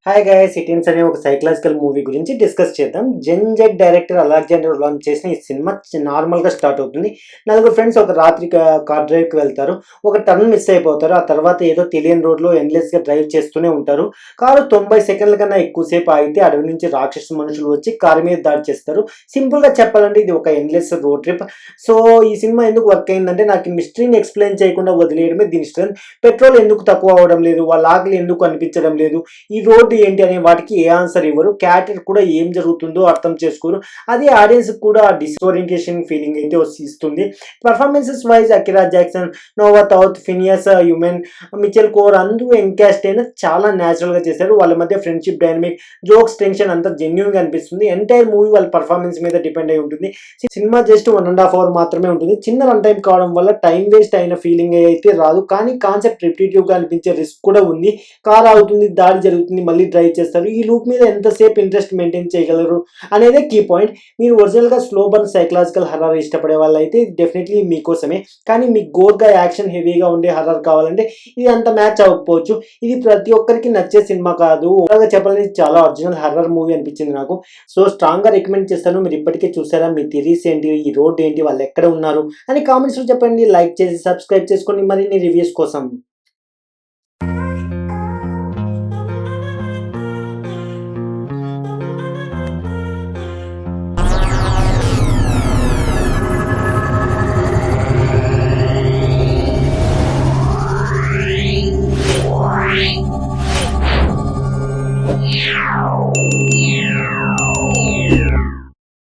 Hi guys ఇటిన్స్ అనే ఒక psychological movie గురించి డిస్కస్ చేద్దాం. జెడ్ డైరెక్టర్ అలెగ్జాండర్ లాంచ్ చేసిన ఈ సినిమా నార్మల్గా స్టార్ట్ అవుతుంది. నలుగురు ఫ్రెండ్స్ ఒక రాత్రి కార్ డ్రైవ్కి వెళ్తారు. ఒక టర్న్ మిస్ అయిపోతారు. ఆ తర్వాత ఏదో తెలియని రోడ్లో ఎండ్లెస్గా డ్రైవ్ చేస్తూనే ఉంటారు. కారు 90 సెకండ్ల కన్నా ఎక్కువసేపు ఆగితే అడవి నుంచి రాక్షస మనుషులు వచ్చి కారు మీద దాడి చేస్తారు. సింపుల్గా చెప్పాలంటే ఇది ఒక ఎండ్లెస్ రోడ్ ట్రిప్. సో ఈ సినిమా ఎందుకు వర్క్ అయిందంటే నాకు మిస్టరీని ఎక్స్ప్లెయిన్ చేయకుండా వదిలేయడమే దీని స్ట్రెంత్. పెట్రోల్ ఎందుకు తక్కువ అవడం లేదు, వాళ్ళ ఆకలి ఎందుకు అనిపించడం లేదు, ఈ రోడ్డు ఏంటి అనే వాటికి ఏ ఆన్సర్ ఇవ్వరు. క్యారెక్టర్ కూడా ఏం జరుగుతుందో అర్థం చేసుకోరు. అది ఆడియన్స్ కూడా డిస్ఓరియంటేషన్ ఫీలింగ్ అయితే ఇస్తుంది. Performances wise Akira Jackson, Noah తౌత్, ఫినియస్ హ్యూమన్, మిచెల్ కోర్ అందరూ ఎంకాస్ట్ అయినా చాలా న్యాచురల్ గా చేశారు. వాళ్ళ మధ్య ఫ్రెండ్షిప్ డైనమిక్, జోక్స్, టెన్షన్ అంతా జెన్యున్ గా అనిపిస్తుంది. ఎంటైర్ మూవీ వాళ్ళ పర్ఫార్మెన్స్ మీద డిపెండ్ అయి ఉంటుంది. సినిమా జస్ట్ 1.5 hours మాత్రమే ఉంటుంది. చిన్న రన్ టైం కావడం వల్ల టైం వేస్ట్ అయిన ఫీలింగ్ అయితే రాదు. కానీ కాన్సెప్ట్ రిపిటేటివ్ గా అనిపించే రిస్క్ కూడా ఉంది. కార్ అవుతుంది, దాడి జరుగుతుంది, మళ్ళీ డ్రైవ్ చేస్తారు. ఈ లూప్ మీద ఎంతసేపు ఇంట్రెస్ట్ మెయింటైన్ చేయగలరు అనేదే కీ పాయింట్. మీరు ఒరిజినల్గా స్లో బర్న్ సైకలాజికల్ హర్రర్ ఇష్టపడే వాళ్ళైతే డెఫినెట్లీ మీకోసమే. కానీ మీకు గోర్గా యాక్షన్ హెవీగా ఉండే హర్రర్ కావాలంటే ఇది అంత మ్యాచ్ అవ్వకపోవచ్చు. ఇది ప్రతి ఒక్కరికి నచ్చే సినిమా కాదు. ఓవరాల్గా చెప్పాలంటే చాలా ఒరిజినల్ హర్రర్ మూవీ అనిపించింది నాకు. సో స్ట్రాంగ్గా రికమెండ్ చేస్తాను. మీరు ఇప్పటికే చూసారా, మీ థిరీస్ ఏంటి, ఈ రోడ్ ఏంటి, వాళ్ళు ఎక్కడ ఉన్నారు అని కామెంట్స్లో చెప్పండి. లైక్ చేసి సబ్స్క్రైబ్ చేసుకోండి మరిన్ని రివ్యూస్ కోసం.